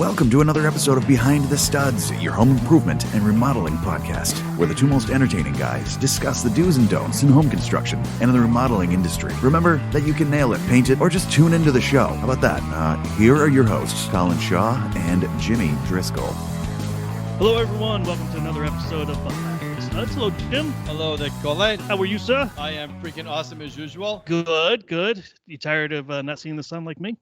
Welcome to another episode of Behind the Studs, your home improvement and remodeling podcast, where the two most entertaining guys discuss the do's and don'ts in home construction and in the remodeling industry. Remember that you can nail it, paint it, or just tune into the show. How about that? Here are your hosts, Colin Shaw and Jimmy Driscoll. Hello, everyone. Welcome to another episode of Behind the Studs. Hello, Jim. Hello there, Colin. How are you, sir? I am freaking awesome as usual. Good, good. You tired of not seeing the sun like me?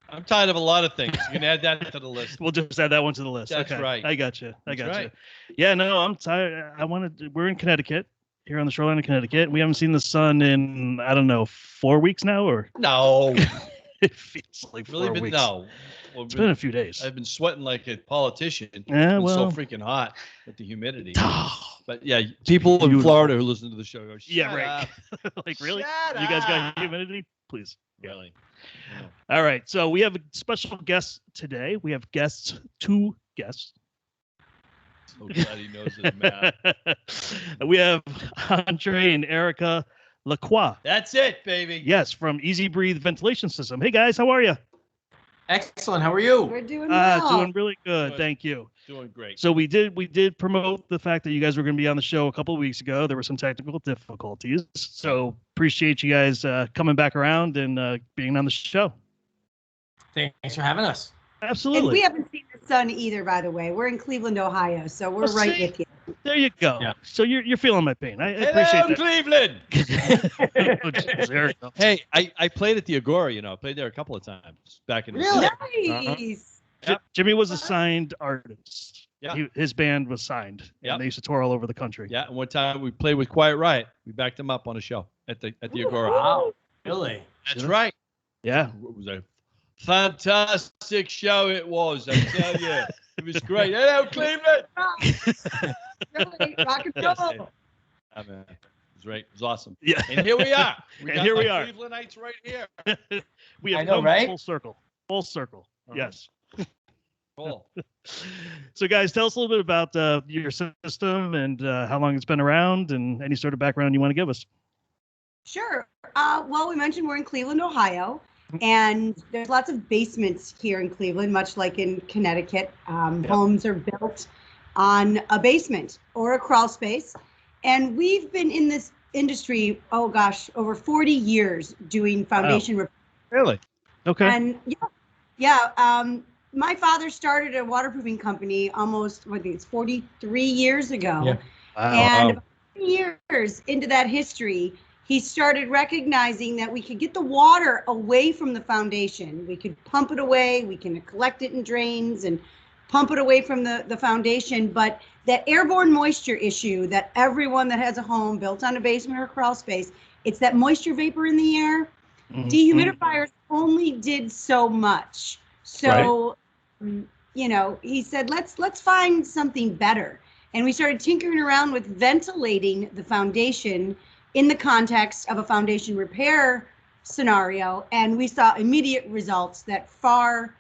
I'm tired of a lot of things. You can add that to the list. We'll just add that one to the list. That's okay. right. I got you. Right. Yeah, no, I'm tired. We're in Connecticut, here on the shoreline of Connecticut. We haven't seen the sun in, 4 weeks now, or? No. It feels like really 4 been, weeks. no. Well, It's been a few days. I've been sweating like a politician. Yeah, It's well. so freaking hot with the humidity. But yeah, people in Florida who listen to the show go, yeah, right. Like, really? Shut You guys got up. humidity? Please. Really? Yeah. All right, so we have a special guest today. We have two guests. So glad he knows his math. We have Andre and Erika Lacroix. That's it, baby. Yes, from Easy Breathe Ventilation System. Hey guys, how are you? Excellent. How are you? We're doing well. Doing really good. Good. Thank you. Doing great. So we did promote the fact that you guys were going to be on the show a couple of weeks ago. There were some technical difficulties, so appreciate you guys coming back around and being on the show. Thanks for having us. Absolutely. And we haven't seen the sun either, by the way. We're in Cleveland, Ohio, so we're Oh, right see? with you. There you go. Yeah. So you're feeling my pain. I Hello, appreciate that. Cleveland. Oh, geez, there you go. Hey, I played at the Agora, I played there a couple of times back in the Really? Nice. Yep. Jimmy was a signed artist. Yeah. His band was signed. Yep. And they used to tour all over the country. Yeah, and one time we played with Quiet Riot. We backed them up on a show at the Agora. Wow. Really? That's right. Yeah. It was a fantastic show. It was. I tell you, it was great. Hello, Cleveland. Really, rock and Yes, roll. I mean, it was great. It was awesome. Yeah. And here we are. And got here we the are. Clevelites right here. We have I know, come right? full circle. Full circle. Uh-huh. Yes. Cool. So, guys, tell us a little bit about your system and how long it's been around and any sort of background you want to give us. Sure. Well, we mentioned we're in Cleveland, Ohio, and there's lots of basements here in Cleveland, much like in Connecticut. Homes are built on a basement or a crawl space. And we've been in this industry, over 40 years doing foundation repair. Really? Okay. And my father started a waterproofing company almost, I think it's 43 years ago. Yeah. And about 3 years into that history, he started recognizing that we could get the water away from the foundation. We could pump it away, we can collect it in drains and pump it away from the foundation. But that airborne moisture issue that everyone that has a home built on a basement or crawl space, it's that moisture vapor in the air. Mhm. Dehumidifiers only did so much. So, he said, let's find something better. And we started tinkering around with ventilating the foundation in the context of a foundation repair scenario. And we saw immediate results that far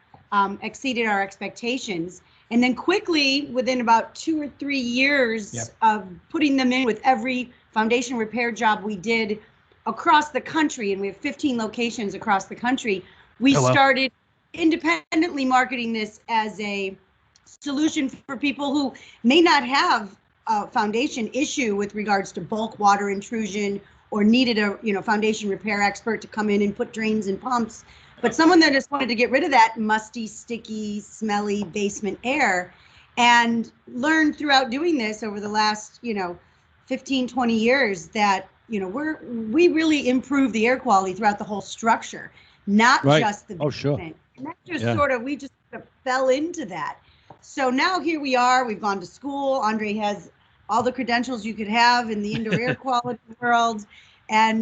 exceeded our expectations. And then quickly, within about 2 or 3 years of putting them in with every foundation repair job we did across the country, and we have 15 locations across the country, we started independently marketing this as a solution for people who may not have a foundation issue with regards to bulk water intrusion or needed a foundation repair expert to come in and put drains and pumps, but someone that just wanted to get rid of that musty, sticky, smelly basement air, and learned throughout doing this over the last 15, 20 years that we really improve the air quality throughout the whole structure, not just the basement. Oh, sure. And that just we just sort of fell into that. So now here we are. We've gone to school. Andre has all the credentials you could have in the indoor air quality world. And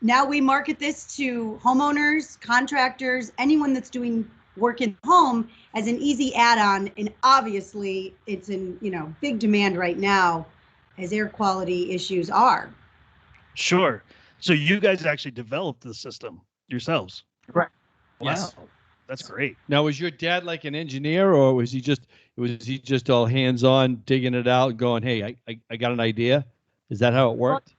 now we market this to homeowners, contractors, anyone that's doing work in the home as an easy add-on. And obviously it's in big demand right now as air quality issues are. Sure. So you guys actually developed the system yourselves. Correct. Wow. Yes. That's great. Now, was your dad like an engineer, or was he just all hands-on, digging it out, going, "Hey, I got an idea"? Is that how it worked?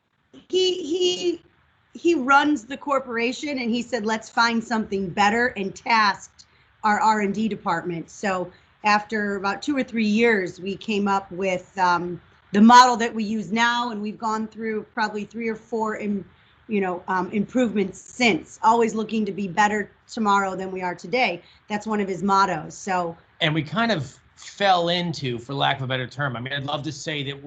He runs the corporation, and he said, let's find something better, and tasked our R&D department. So after about 2 or 3 years, we came up with the model that we use now, and we've gone through probably 3 or 4 improvements since, always looking to be better tomorrow than we are today. That's one of his mottos. So, and we kind of fell into, for lack of a better term, I mean, I'd love to say that,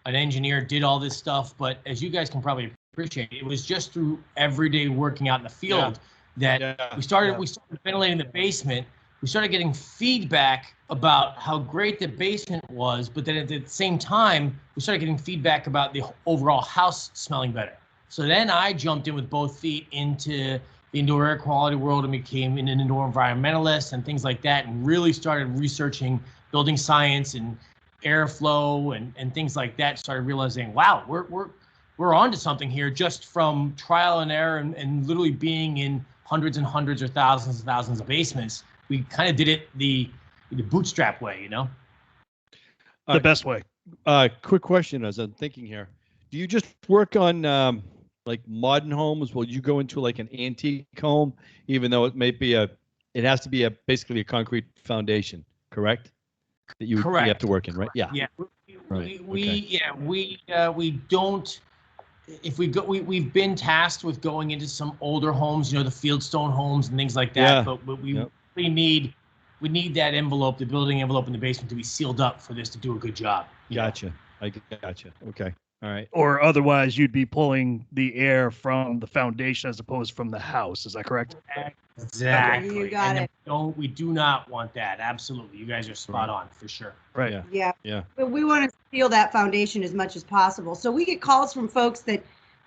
an engineer did all this stuff, but as you guys can probably appreciate, it was just through everyday working out in the field that we started ventilating the basement. We started getting feedback about how great the basement was, but then at the same time, we started getting feedback about the overall house smelling better. So then I jumped in with both feet into the indoor air quality world and became an indoor environmentalist and things like that, and really started researching building science and airflow and things like that. Started realizing, wow, we're onto something here just from trial and error and literally being in hundreds and hundreds or thousands and thousands of basements. We kind of did it the bootstrap way, The best way. Quick question as I'm thinking here. Do you just work on like modern homes? Will you go into like an antique home, even though it has to be basically a concrete foundation, correct? That you have to work in, right? Yeah. Yeah. We don't. If we go, we've been tasked with going into some older homes, the fieldstone homes and things like that. Yeah. But we need that envelope, the building envelope in the basement, to be sealed up for this to do a good job. Gotcha. I gotcha. Okay. All right. Or otherwise, you'd be pulling the air from the foundation as opposed from the house. Is that correct? Exactly. You got it. We do not want that. Absolutely. You guys are spot on for sure. Right. Yeah. But we want to seal that foundation as much as possible. So we get calls from folks that,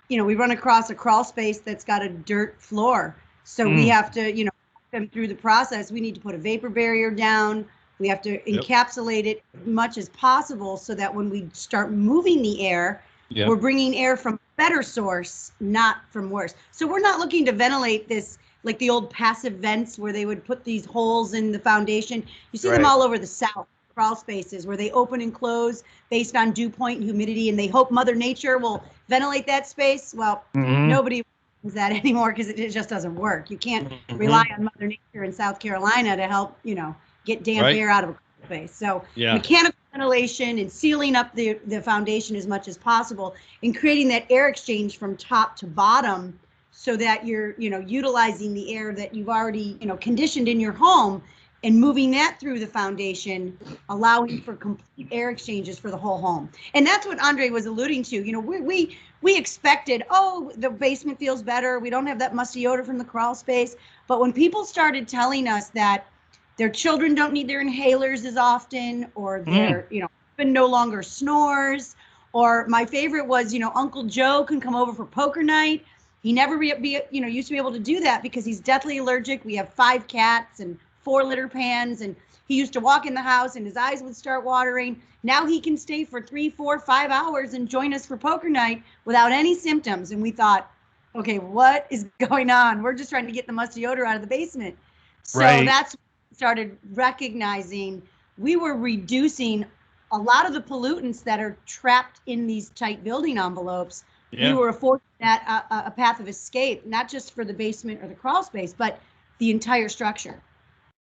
we run across a crawl space that's got a dirt floor. So we have to, put them through the process. We need to put a vapor barrier down. We have to encapsulate it as much as possible so that when we start moving the air, we're bringing air from a better source, not from worse. So we're not looking to ventilate this like the old passive vents where they would put these holes in the foundation. You see them all over the South, crawl spaces, where they open and close based on dew point and humidity, and they hope Mother Nature will ventilate that space. Well, nobody does that anymore because it just doesn't work. You can't rely on Mother Nature in South Carolina to help, get damp air out of a crawl space. So mechanical ventilation and sealing up the foundation as much as possible and creating that air exchange from top to bottom so that you're, utilizing the air that you've already, conditioned in your home and moving that through the foundation, allowing for complete air exchanges for the whole home. And that's what Andre was alluding to. We expected, the basement feels better. We don't have that musty odor from the crawl space. But when people started telling us that their children don't need their inhalers as often, or their, husband no longer snores, or my favorite was, Uncle Joe can come over for poker night. He never used to be able to do that because he's deathly allergic. We have 5 cats and 4 litter pans, and he used to walk in the house and his eyes would start watering. Now he can stay for 3, 4, 5 hours and join us for poker night without any symptoms. And we thought, okay, what is going on? We're just trying to get the musty odor out of the basement. So that's when we started recognizing we were reducing a lot of the pollutants that are trapped in these tight building envelopes. We were affording that a path of escape, not just for the basement or the crawl space, but the entire structure.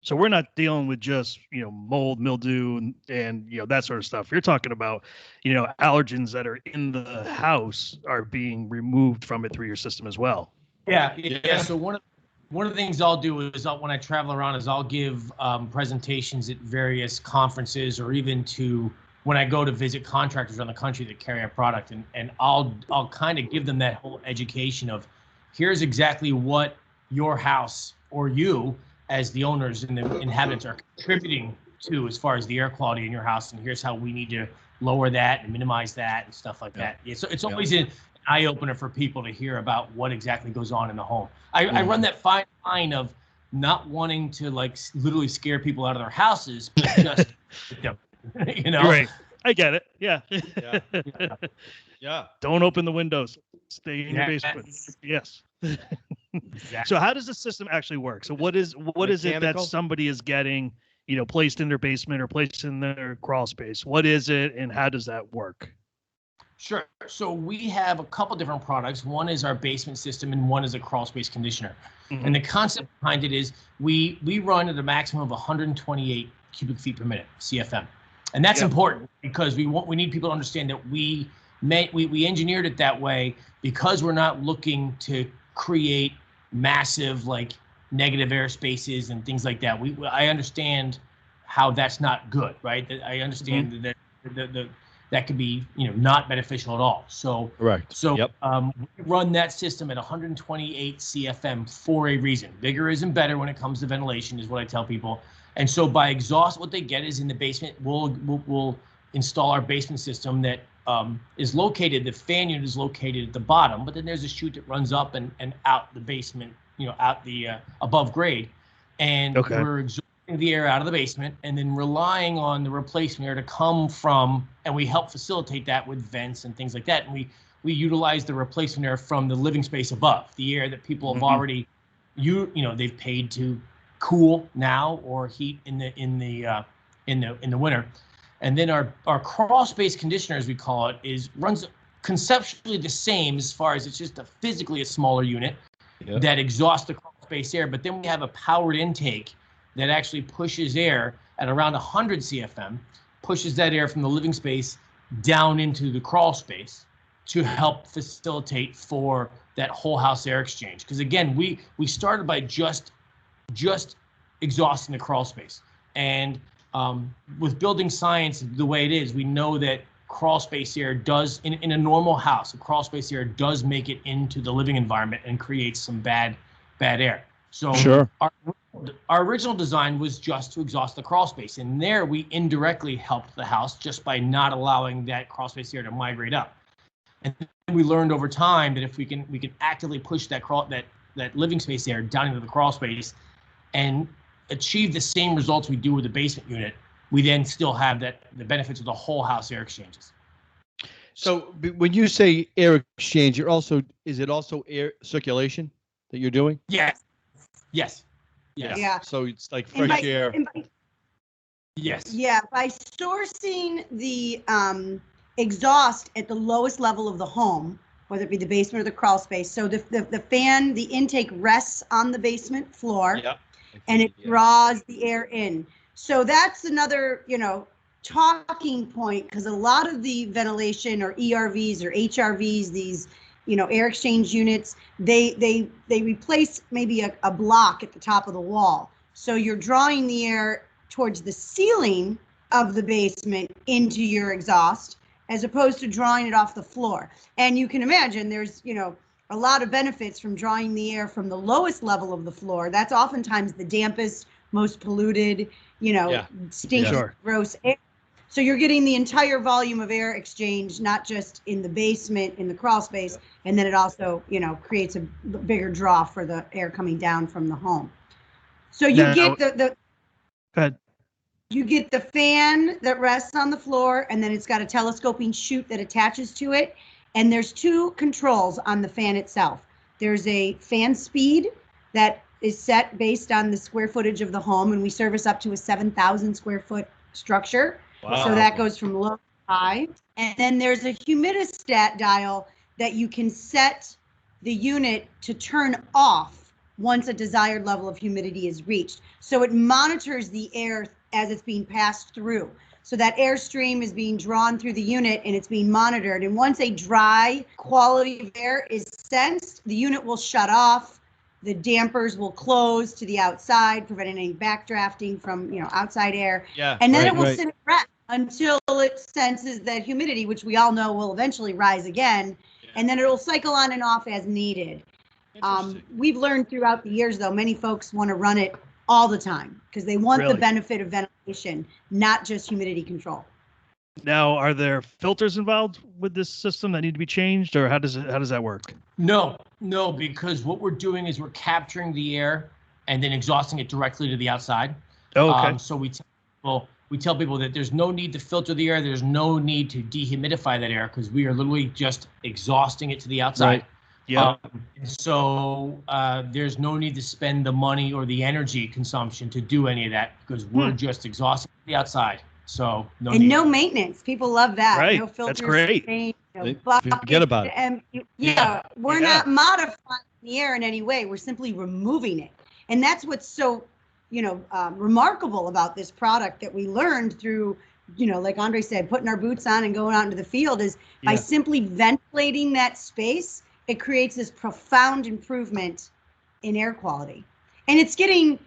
So we're not dealing with just, mold, mildew, and that sort of stuff. You're talking about, allergens that are in the house are being removed from it through your system as well. Yeah. So one of the things I'll do is when I travel around is I'll give presentations at various conferences, or even to when I go to visit contractors around the country that carry our product, and I'll kind of give them that whole education of, here's exactly what your house or you as the owners and the inhabitants are contributing to as far as the air quality in your house, and here's how we need to lower that and minimize that and stuff like that. So it's always an eye opener for people to hear about what exactly goes on in the home. I run that fine line of not wanting to literally scare people out of their houses, but just Right. I get it. Yeah. Yeah. Don't open the windows. Stay in your basement. Yes. Exactly. So how does the system actually work? So what is it that somebody is getting, placed in their basement or placed in their crawl space? What is it, and how does that work? Sure. So we have a couple different products. One is our basement system, and one is a crawl space conditioner. And the concept behind it is we run at a maximum of 128 cubic feet per minute, CFM. And that's important because we need people to understand that we engineered it that way because we're not looking to create massive like negative air spaces and things like that. I understand how that's not good, right? I understand that that could be, not beneficial at all. So, correct. So, we run that system at 128 CFM for a reason. Bigger isn't better when it comes to ventilation, is what I tell people. And so, by exhaust, what they get is in the basement. We'll install our basement system that is located. The fan unit is located at the bottom, but then there's a chute that runs up and out the basement, out the above grade, and we're exhausting the air out of the basement and then relying on the replacement air to come from, and we help facilitate that with vents and things like that. And we utilize the replacement air from the living space above, the air that people have already, they've paid to cool now or heat in the winter. And then our crawl space conditioner, as we call it, runs conceptually the same as far as it's just physically a smaller unit that exhausts the crawl space air. But then we have a powered intake that actually pushes air at around 100 CFM, pushes that air from the living space down into the crawl space to help facilitate for that whole house air exchange. Because again, we started by just exhausting the crawl space. And with building science the way it is, we know that crawl space air does, in a normal house, a crawl space air does make it into the living environment and creates some bad air. So our original design was just to exhaust the crawl space, and there we indirectly helped the house just by not allowing that crawl space air to migrate up. And we learned over time that if we can actively push that living space air down into the crawl space and achieve the same results we do with the basement unit, we then still have the benefits of the whole house air exchanges. So when you say air exchange, is it also air circulation that you're doing? Yes. Yeah. So it's like fresh air. Yes. Yeah, by sourcing the exhaust at the lowest level of the home, whether it be the basement or the crawl space. So the fan, the intake rests on the basement floor, and it draws the air in. So that's another, talking point, because a lot of the ventilation or ERVs or HRVs, these air exchange units, they replace maybe a block at the top of the wall. So you're drawing the air towards the ceiling of the basement into your exhaust, as opposed to drawing it off the floor. And you can imagine there's, a lot of benefits from drawing the air from the lowest level of the floor. That's oftentimes the dampest, most polluted, stinky, gross air. So you're getting the entire volume of air exchange, not just in the basement, in the crawl space, and then it also, creates a bigger draw for the air coming down from the home. So you get the Go ahead. You get the fan that rests on the floor, and then it's got a telescoping chute that attaches to it. And there's two controls on the fan itself. There's a fan speed that is set based on the square footage of the home, and we service up to a 7,000 square foot structure. Wow. So that goes from low to high. And then there's a humidistat dial that you can set the unit to turn off once a desired level of humidity is reached. So it monitors the air as it's being passed through. So that airstream is being drawn through the unit and it's being monitored. And once a dry quality of air is sensed, the unit will shut off. The dampers will close to the outside, preventing any backdrafting from, outside air. Yeah, and then it will sit at rest until it senses that humidity, which we all know will eventually rise again. Yeah. And then it'll cycle on and off as needed. We've learned throughout the years, though, many folks want to run it all the time because they want the benefit of ventilation, not just humidity control. Now, are there filters involved with this system that need to be changed, or how does that work? No, because what we're doing is we're capturing the air and then exhausting it directly to the outside. Oh, okay. So we tell people that there's no need to filter the air. There's no need to dehumidify that air because we are literally just exhausting it to the outside. Right. Yeah. So there's no need to spend the money or the energy consumption to do any of that because we're just exhausting the outside. So no maintenance. People love that. Right. No filters. That's great. Change, Forget about it. And we're not modifying the air in any way. We're simply removing it. And that's what's so, remarkable about this product that we learned through, like Andre said, putting our boots on and going out into the field is by simply ventilating that space, it creates this profound improvement in air quality. And it's getting,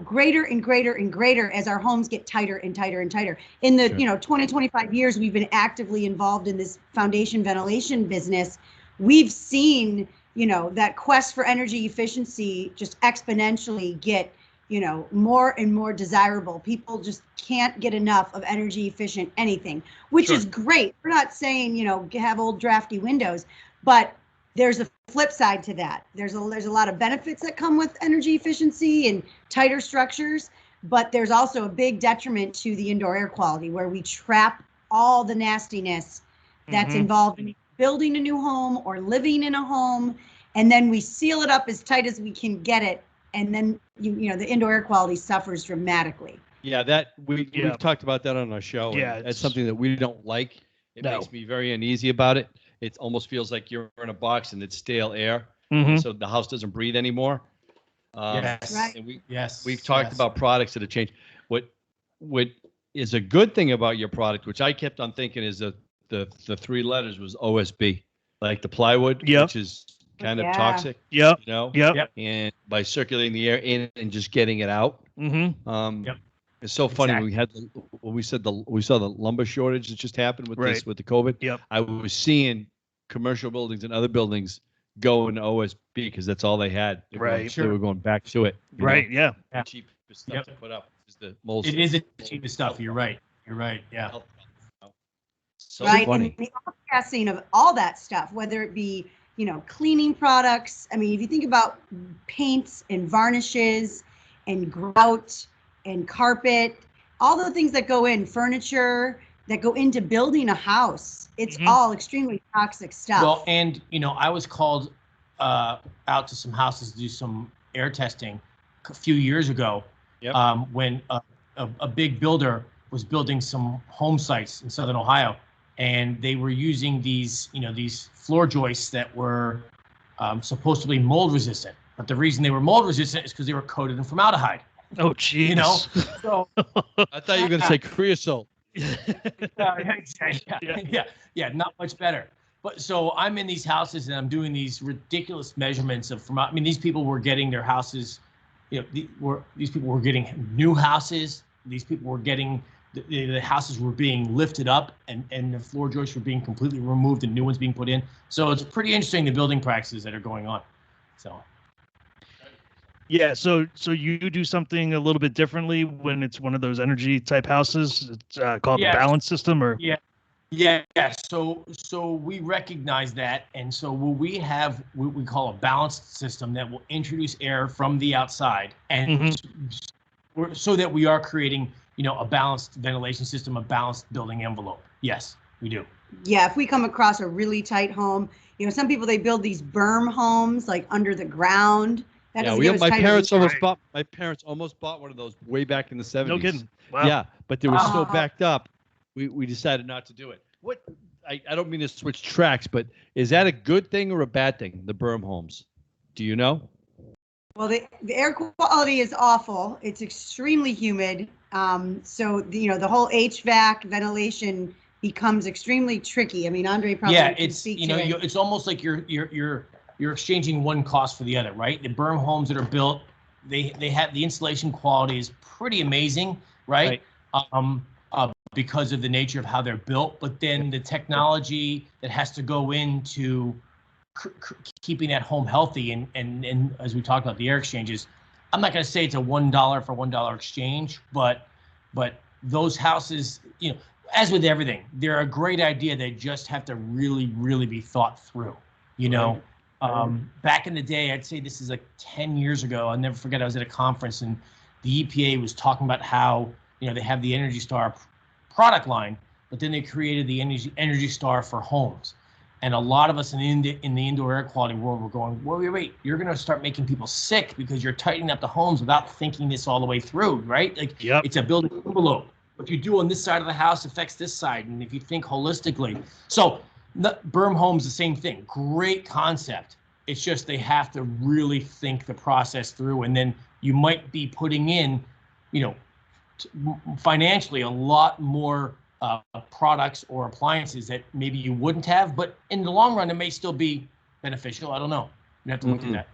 greater and greater and greater as our homes get tighter and tighter and tighter. In the, 20, 25 years we've been actively involved in this foundation ventilation business, we've seen, that quest for energy efficiency just exponentially get, more and more desirable. People just can't get enough of energy efficient anything, which is great. We're not saying, have old drafty windows, but there's a flip side to that. There's a lot of benefits that come with energy efficiency and tighter structures, but there's also a big detriment to the indoor air quality where we trap all the nastiness that's involved in building a new home or living in a home, and then we seal it up as tight as we can get it, and then the indoor air quality suffers dramatically. Yeah, we've talked about that on our show. Yeah, that's something that we don't like. It makes me very uneasy about it. It almost feels like you're in a box and it's stale air, so the house doesn't breathe anymore. And we've talked about products that have changed. What is a good thing about your product, which I kept on thinking is the 3 letters was OSB, like the plywood, which is kind of toxic. And by circulating the air in and just getting it out. It's so funny. We saw the lumber shortage that just happened with the COVID. I was seeing commercial buildings and other buildings go into OSB because that's all they had. They were going back to it. The cheapest stuff to put up is the most. It is the cheapest stuff. You're right. Yeah. So funny. And the off-gassing of all that stuff, whether it be cleaning products. I mean, if you think about paints and varnishes and grout and carpet, all the things that go in, furniture that go into building a house, it's all extremely toxic stuff. Well, and I was called out to some houses to do some air testing a few years ago when a big builder was building some home sites in Southern Ohio, and they were using these floor joists that were supposed to be mold resistant. But the reason they were mold resistant is because they were coated in formaldehyde. Oh, geez. So I thought you were going to say creosote. Yeah, not much better. But so I'm in these houses and I'm doing these ridiculous measurements of these people were getting their houses, these people were getting new houses. These people were getting the houses were being lifted up and the floor joists were being completely removed and new ones being put in. So it's pretty interesting, the building practices that are going on. So. Yeah, so you do something a little bit differently when it's one of those energy type houses. It's called a balance system, or So we recognize that, and so we have what we call a balanced system that will introduce air from the outside, and so that we are creating a balanced ventilation system, a balanced building envelope. Yes, we do. Yeah, if we come across a really tight home, some people, they build these berm homes like under the ground. My parents almost bought one of those way back in the 70s. No kidding. Wow. Yeah, but they were so backed up, we decided not to do it. I don't mean to switch tracks, but is that a good thing or a bad thing, the berm homes? Do you know? Well, the air quality is awful. It's extremely humid. So the whole HVAC ventilation becomes extremely tricky. I mean, Andre probably can speak to it. It's almost like you're exchanging one cost for the other, right? The berm homes that are built, they have the insulation quality is pretty amazing, right? Because of the nature of how they're built, but then the technology that has to go into keeping that home healthy and as we talked about the air exchanges, I'm not going to say it's a $1 for $1 exchange, but those houses, as with everything, they're a great idea. They just have to really, really be thought through, Back in the day, I'd say this is like 10 years ago. I'll never forget. I was at a conference and the EPA was talking about how, they have the Energy Star product line, but then they created the Energy Star for homes. And a lot of us in the indoor air quality world were going, wait, you're going to start making people sick because you're tightening up the homes without thinking this all the way through, right? It's a building envelope. What you do on this side of the house affects this side. And if you think holistically. So Berm homes, the same thing. Great concept. It's just they have to really think the process through, and then you might be putting in, financially a lot more products or appliances that maybe you wouldn't have, but in the long run, it may still be beneficial. I don't know. You have to look at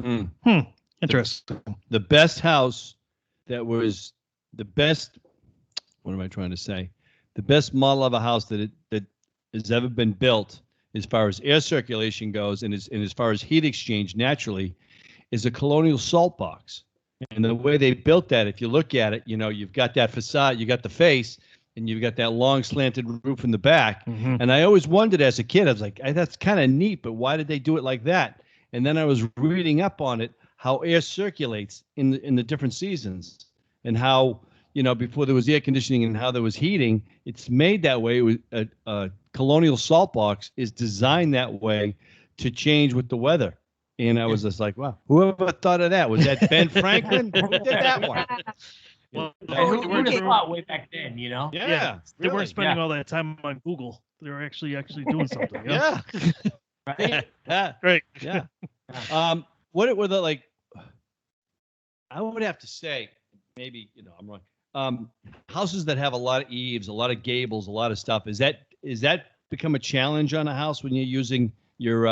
that. Interesting. The best house that was the best, what am I trying to say? The best model of a house that has ever been built as far as air circulation goes and as far as heat exchange naturally is a Colonial Salt Box. And the way they built that, if you look at it, you've got that facade, you got the face, and you've got that long slanted roof in the back. Mm-hmm. And I always wondered as a kid, I was like, that's kind of neat, but why did they do it like that? And then I was reading up on it, how air circulates in the different seasons, and how, before there was air conditioning and how there was heating, it's made that way. A Colonial Salt Box is designed that way to change with the weather. And I was just like, wow, whoever thought of that? Was that Ben Franklin? Who did that one? Well, Who would have thought way back then, Yeah, they weren't spending all that time on Google. They were actually doing something. Yeah. Right? Right. Yeah. What were the, like, I would have to say, maybe, I'm wrong. Houses that have a lot of eaves, a lot of gables, a lot of stuff, is that become a challenge on a house when you're using your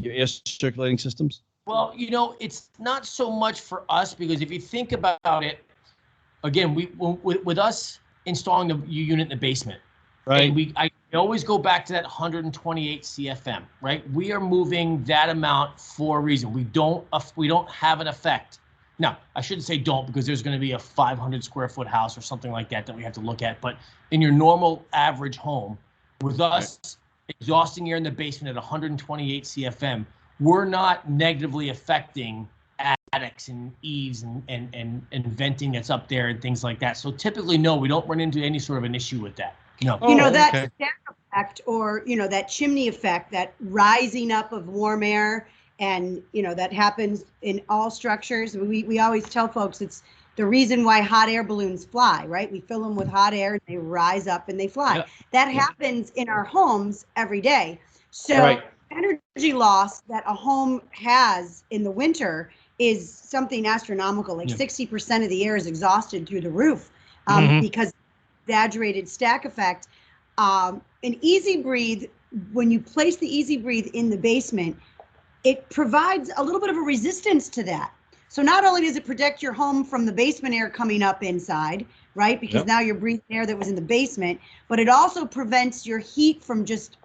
air circulating systems? Well, it's not so much for us, because if you think about it, again, with us installing the unit in the basement, right? And I always go back to that 128 CFM, right? We are moving that amount for a reason. We don't have an effect. Now, I shouldn't say don't, because there's going to be a 500 square foot house or something like that we have to look at. But in your normal average home, with us exhausting air in the basement at 128 CFM, we're not negatively affecting attics and eaves and venting that's up there and things like that. So typically, no, we don't run into any sort of an issue with that. No. That stack effect, or that chimney effect, that rising up of warm air, and that happens in all structures. We always tell folks it's the reason why hot air balloons fly, right? We fill them with hot air, and they rise up and they fly. Yeah. That happens in our homes every day. So energy loss that a home has in the winter is something astronomical. Like 60% of the air is exhausted through the roof because exaggerated stack effect. An Easy Breathe, when you place the Easy Breathe in the basement, it provides a little bit of a resistance to that. So not only does it protect your home from the basement air coming up inside, right? Because now you're breathing air that was in the basement, but it also prevents your heat from just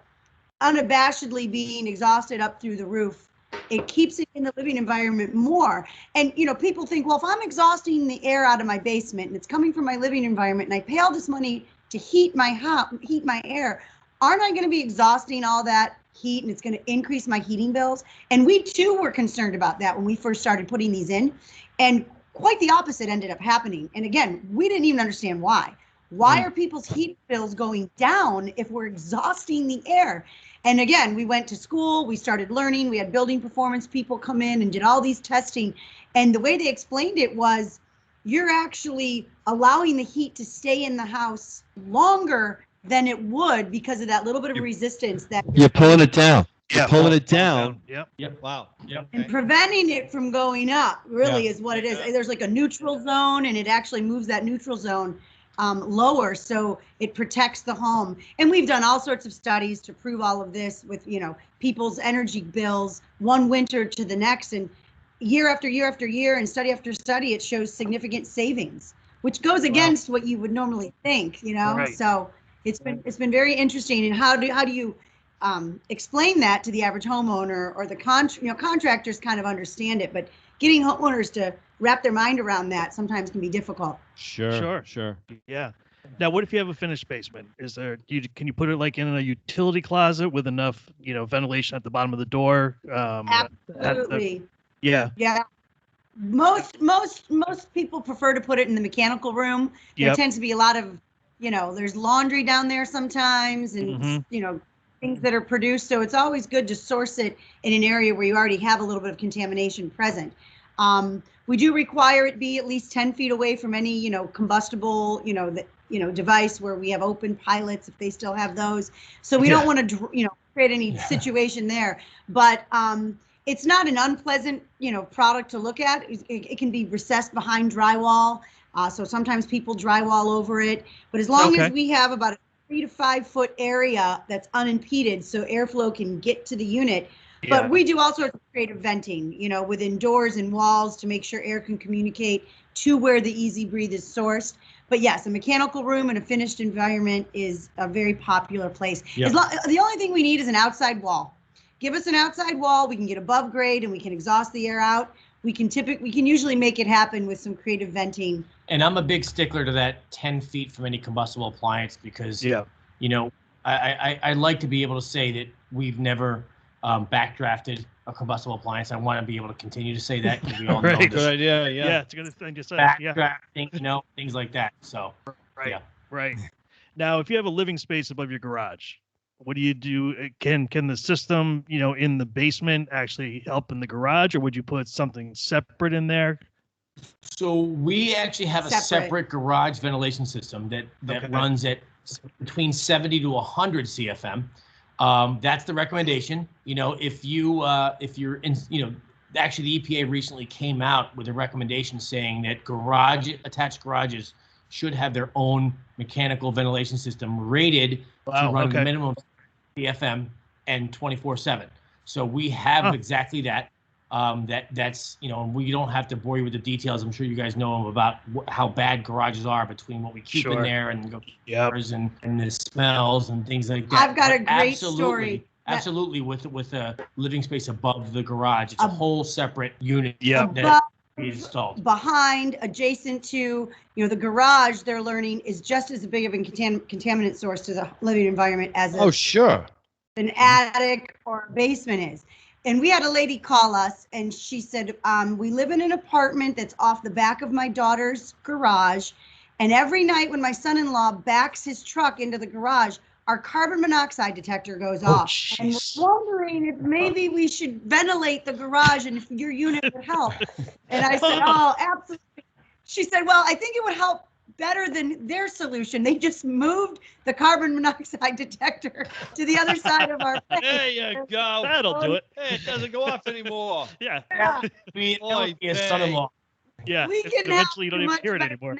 unabashedly being exhausted up through the roof. It keeps it in the living environment more. And people think, well, if I'm exhausting the air out of my basement and it's coming from my living environment, and I pay all this money to heat my air, aren't I going to be exhausting all that heat, and it's going to increase my heating bills? And we too were concerned about that when we first started putting these in, and quite the opposite ended up happening. And again, we didn't even understand why. Why are people's heat bills going down if we're exhausting the air? And again, we went to school, we started learning, we had building performance people come in and did all these testing. And the way they explained it was, you're actually allowing the heat to stay in the house longer than it would because of that little bit of resistance that you're pulling it down. Yeah, pulling it down. Yep. Wow. Yep. and preventing it from going up really is what it is. There's like a neutral zone, and it actually moves that neutral zone lower, so it protects the home. And we've done all sorts of studies to prove all of this with people's energy bills one winter to the next, and year after year after year, and study after study, it shows significant savings, which goes against what you would normally think. Right. So it's been very interesting. And how do you explain that to the average homeowner, or the contractors kind of understand it, but getting homeowners to wrap their mind around that sometimes can be difficult. Sure. Yeah. Now, what if you have a finished basement? Can you put it like in a utility closet with enough, ventilation at the bottom of the door? Absolutely. Yeah. Yeah. Most people prefer to put it in the mechanical room. There tends to be a lot of, there's laundry down there sometimes, and things that are produced. So it's always good to source it in an area where you already have a little bit of contamination present. We do require it be at least 10 feet away from any, combustible, device where we have open pilots if they still have those. So we don't want to, create any situation there. But it's not an unpleasant, product to look at. It can be recessed behind drywall. So sometimes people drywall over it. But as long as we have about a 3 to 5 foot area that's unimpeded, so airflow can get to the unit. But we do all sorts of creative venting, within doors and walls to make sure air can communicate to where the Easy Breathe is sourced. But yes, a mechanical room in a finished environment is a very popular place. Yep. The only thing we need is an outside wall. Give us an outside wall. We can get above grade and we can exhaust the air out. We can usually make it happen with some creative venting. And I'm a big stickler to that 10 feet from any combustible appliance because, I like to be able to say that we've never backdrafted a combustible appliance. I want to be able to continue to say that because we all know Good idea. Yeah. Yeah, it's a good thing to say. backdrafting, things like that. So, Right. Now, if you have a living space above your garage, what do you do? Can the system, in the basement actually help in the garage, or would you put something separate in there? So we actually have a separate garage ventilation system that runs at between 70 to 100 CFM. That's the recommendation. If you're in, actually the EPA recently came out with a recommendation saying that attached garages should have their own mechanical ventilation system rated to run a minimum of CFM and 24/7. So we have exactly that. That's we don't have to bore you with the details. I'm sure you guys know about how bad garages are between what we keep in there and and the smells and things like that. I've got a great story. Absolutely, with a living space above the garage, it's a whole separate unit. Installed behind, adjacent to, the garage. They're learning is just as big of a contaminant source to the living environment as an attic or a basement is. And we had a lady call us and she said, we live in an apartment that's off the back of my daughter's garage. And every night when my son-in-law backs his truck into the garage, our carbon monoxide detector goes off. And we're wondering if maybe we should ventilate the garage and if your unit would help. And I said, oh, absolutely. She said, well, I think it would help better than their solution. They just moved the carbon monoxide detector to the other side of our place. There you go. That'll do it. Hey, it doesn't go off anymore. Yeah. Be a son-in-law. Yeah. We can eventually you don't even hear it anymore.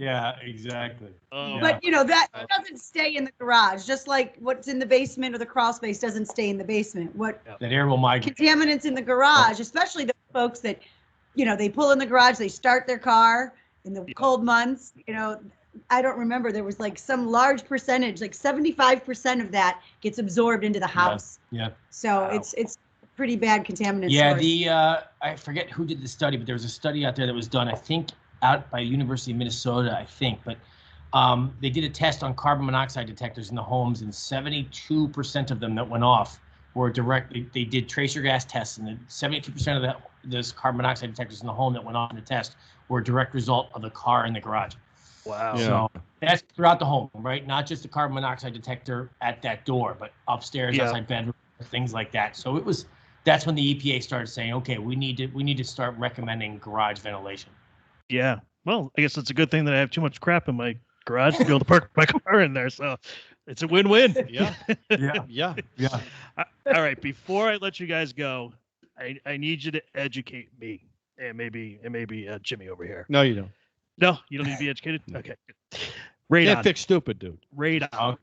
Yeah, exactly. But that doesn't stay in the garage, just like what's in the basement or the crawl space doesn't stay in the basement. That air will migrate. Contaminants in the garage, especially the folks that, they pull in the garage, they start their car in the cold months. I don't remember. There was like some large percentage, like 75% of that gets absorbed into the house. Yeah. So it's pretty bad contaminant. Yeah. I forget who did the study, but there was a study out there that was done, I think, out by University of Minnesota, but they did a test on carbon monoxide detectors in the homes, and 72% of them that went off were they did tracer gas tests, and 72% of those carbon monoxide detectors in the home that went off in the test were a direct result of the car in the garage. Wow. Yeah. So that's throughout the home, right? Not just the carbon monoxide detector at that door, but upstairs, outside bedroom, things like that. So that's when the EPA started saying, okay, we need to start recommending garage ventilation. Yeah. Well, I guess it's a good thing that I have too much crap in my garage to be able to park my car in there. So it's a win-win. Yeah. All right. Before I let you guys go, I need you to educate me and maybe Jimmy over here. No, you don't. No, you don't need to be educated. Okay. Radon. Can't fix stupid, dude. Radon.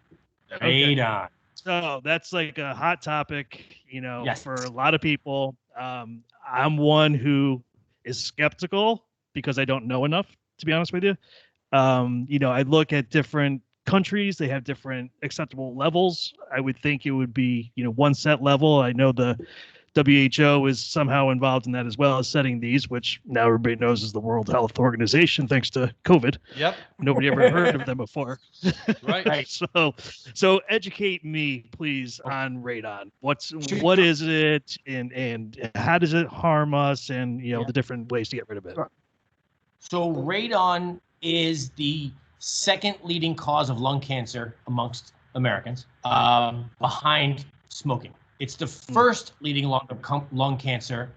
Radon. So that's like a hot topic, Yes. for a lot of people. I'm one who is skeptical because I don't know enough, to be honest with you. I look at different countries, they have different acceptable levels. I would think it would be, one set level. I know the WHO is somehow involved in that as well as setting these, which now everybody knows is the World Health Organization, thanks to COVID. Yep. Nobody ever heard of them before. Right. So educate me, please, on radon. What is it, and how does it harm us, and the different ways to get rid of it. So radon is the second leading cause of lung cancer amongst Americans, behind smoking. It's the first leading lung cancer,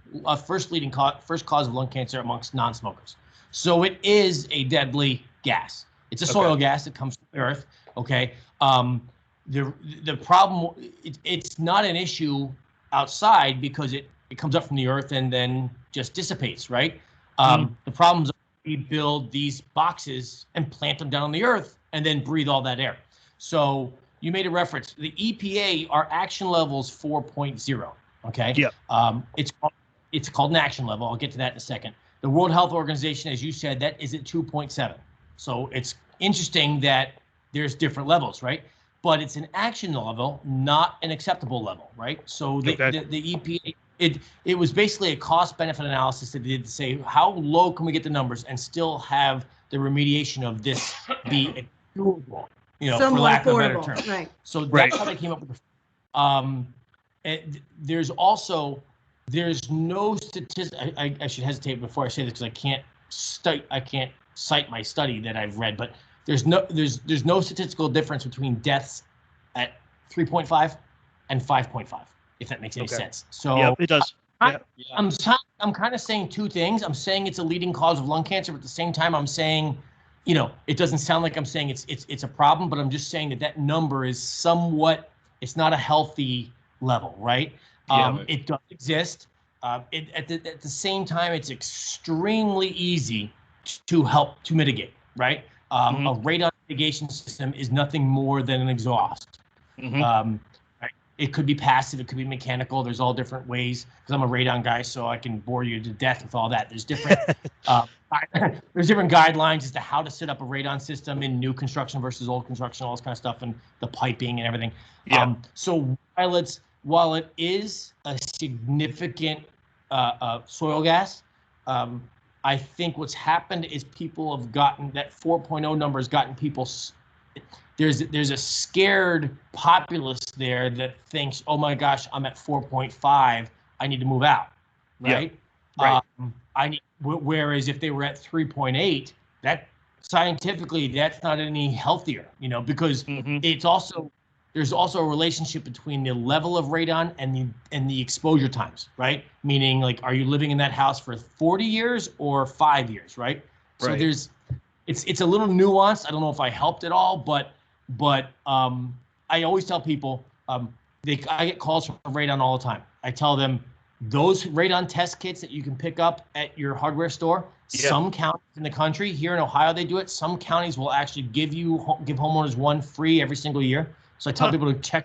first cause of lung cancer amongst non-smokers. So it is a deadly gas. It's a soil gas that comes from the earth. Okay. The problem, it's not an issue outside because it comes up from the earth and then just dissipates, right? The problems are we build these boxes and plant them down on the earth and then breathe all that air. So you made a reference. The EPA, our action level is 4.0. Okay. Yeah. It's called an action level. I'll get to that in a second. The World Health Organization, as you said, that is at 2.7. So it's interesting that there's different levels, right? But it's an action level, not an acceptable level, right? So the EPA, it was basically a cost-benefit analysis that they did to say how low can we get the numbers and still have the remediation of this be doable, for lack of a better term. Right. So that's how they came up with there's no statistic. I should hesitate before I say this because I can't cite my study that I've read, but there's no statistical difference between deaths at 3.5 and 5.5, if that makes any sense. So yeah, it does. I'm kind of saying two things. I'm saying it's a leading cause of lung cancer, but at the same time, I'm saying, it doesn't sound like I'm saying it's a problem, but I'm just saying that number is somewhat. It's not a healthy level, right? It does exist. At the same time, it's extremely easy to help to mitigate, right? A radon mitigation system is nothing more than an exhaust. Right? It could be passive, it could be mechanical. There's all different ways because I'm a radon guy, so I can bore you to death with all that. There's different there's different guidelines as to how to set up a radon system in new construction versus old construction, all this kind of stuff, and the piping and everything. Yeah. So while it is a significant soil gas, I think what's happened is people have gotten that 4.0 number has gotten people. There's a scared populace there that thinks, oh my gosh, I'm at 4.5. I need to move out, right? Yeah. Right. Whereas if they were at 3.8, that scientifically that's not any healthier, because there's also a relationship between the level of radon and the exposure times, right? Meaning, like, are you living in that house for 40 years or 5 years, right? So it's a little nuanced. I don't know if I helped at all, but I always tell people, I get calls from radon all the time. I tell them those radon test kits that you can pick up at your hardware store. Some counties in the country, here in Ohio, they do it. Some counties will actually give homeowners one free every single year. So I tell people to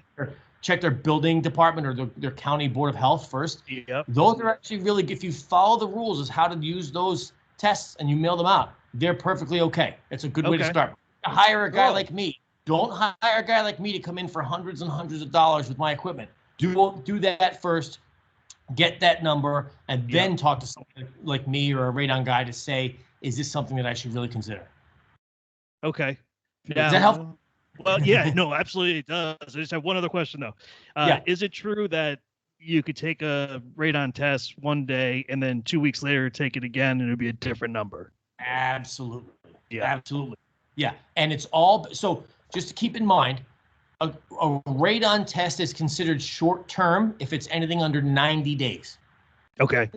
check their building department or their county board of health first. Yep. Those are actually really, if you follow the rules as how to use those tests and you mail them out, they're perfectly okay. It's a good way to start. Hire a guy like me. Don't hire a guy like me to come in for hundreds and hundreds of dollars with my equipment. Do that first, get that number, and then talk to someone like me or a radon guy to say, is this something that I should really consider? Okay. Does that help? Well, yeah, no, absolutely it does. I just have one other question though. Is it true that you could take a radon test one day and then 2 weeks later take it again and it would be a different number? Absolutely. Yeah. Absolutely. Yeah. And it's all, so just to keep in mind, a radon test is considered short term if it's anything under 90 days. Okay.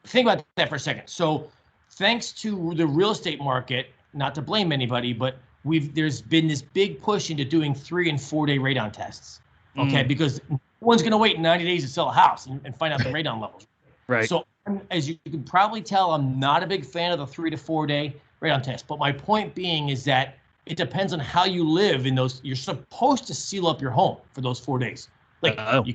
Think about that for a second. So thanks to the real estate market, not to blame anybody, but there's been this big push into doing 3 and 4 day radon tests. Okay. Because no one's going to wait 90 days to sell a house and find out the radon levels. Right. So as you can probably tell, I'm not a big fan of the 3 to 4 day radon test. But my point being is that it depends on how you live in those. You're supposed to seal up your home for those 4 days. Like you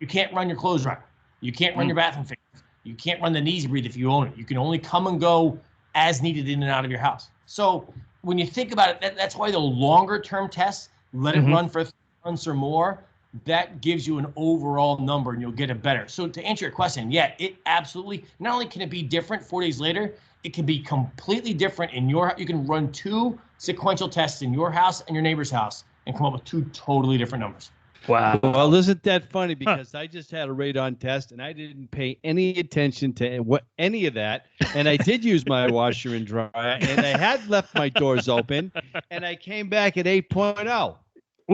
can't run your clothes dry. You can't run your bathroom fixtures. You can't run the Easy Breathe if you own it. You can only come and go as needed in and out of your house. So when you think about it, that's why the longer term tests, let it run for 3 months or more. That gives you an overall number and you'll get it better. So to answer your question, yeah, it absolutely, not only can it be different 4 days later, it can be completely different in you can run 2 sequential tests in your house and your neighbor's house and come up with 2 totally different numbers. Wow. Well, isn't that funny? Because I just had a radon test and I didn't pay any attention to any of that. And I did use my washer and dryer and I had left my doors open and I came back at 8.0.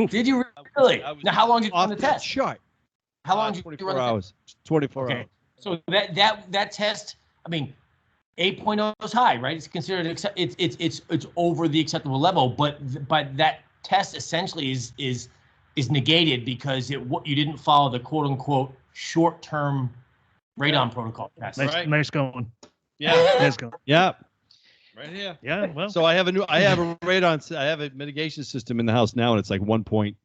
Did you really? Now, how long did you run the test? Chart. How long did you run the test? 24 hours. 24 hours. So that test, I mean, 8.0 is high, right? It's considered it's over the acceptable level, but that test essentially is negated because you didn't follow the quote unquote short-term radon protocol test. Nice going. Yeah. Nice going. Yeah. Right here. Yeah. Well. So I have a radon. I have a mitigation system in the house now, and it's like 1.2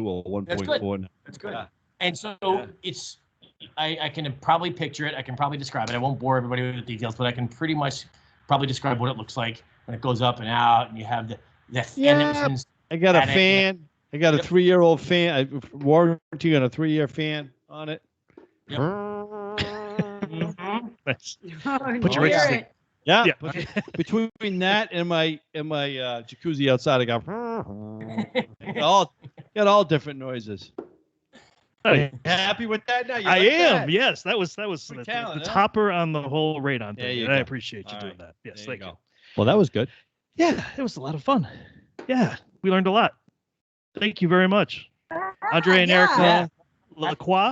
or 1.4. That's good. Yeah. And so it's. I can probably picture it. I can probably describe it. I won't bore everybody with the details, but I can pretty much probably describe what it looks like when it goes up and out, and you have the fan. I got a fan. I got a 3-year-old fan. I warranty on a 3-year fan on it. Yep. Nice. Put Put your your wrist. Yeah. Yeah. Between that and my jacuzzi outside, I got all different noises. Happy with that now? I am. Yes, that was Good talent, the huh? topper on the whole radon There thing. you And I go. appreciate you All doing right. that. Yes, There thank you you. go. Well, that was good. Yeah, it was a lot of fun. Yeah, we learned a lot. Thank you very much, Andre and Erika Lacroix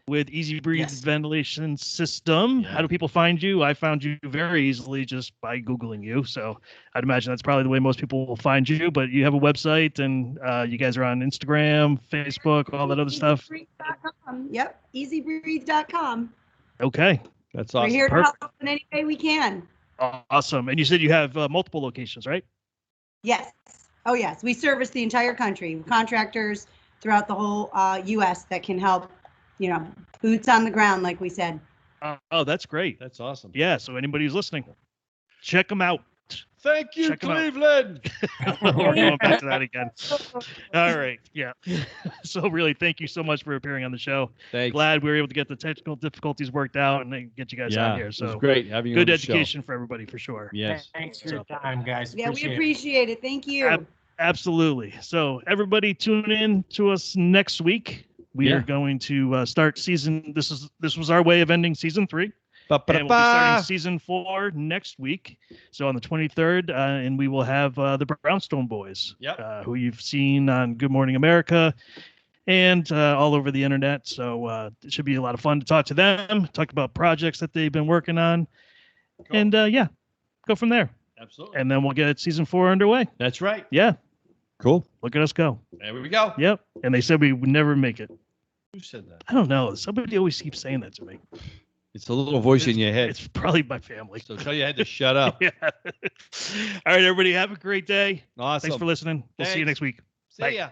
with Easy Breathe Ventilation System. Yeah. How do people find you? I found you very easily just by Googling you. So I'd imagine that's probably the way most people will find you. But you have a website, and you guys are on Instagram, Facebook, all that other stuff. Easybreathe.com. Yep, easybreathe.com. Okay, That's We're awesome. here to help in any way we can. awesome. And you said you have multiple locations, right? Yes. Oh, yes. We service the entire country. Contractors throughout the whole U.S. that can help, boots on the ground, like we said. Oh, that's great. That's awesome. Yeah. So anybody who's listening, check them out. Thank you, Check 'em out. Cleveland. We're going back to that again. All right. Yeah. So really, thank you so much for appearing on the show. Thanks. Glad we were able to get the technical difficulties worked out and then get you guys on here. it was So great having you good on the show. education for everybody for sure. Yes. Thanks for your time, guys. Yeah, we appreciate it. Thank you. Absolutely. So everybody tune in to us next week. We are going to start season. This was our way of ending season 3. And we'll be starting season 4 next week. So on the 23rd, and we will have the Brownstone Boys, who you've seen on Good Morning America and all over the internet. So it should be a lot of fun to talk to them, talk about projects that they've been working on, and go from there. Absolutely. And then we'll get season 4 underway. That's right. Yeah. Cool. Look at us go. There we go. Yep. And they said we would never make it. Who said that? I don't know. Somebody always keeps saying that to me. It's a little voice in your head. It's probably my family. So tell your head to shut up. Yeah. All right, everybody. Have a great day. Awesome. Thanks for listening. We'll see you Thanks. next week. See Bye. ya.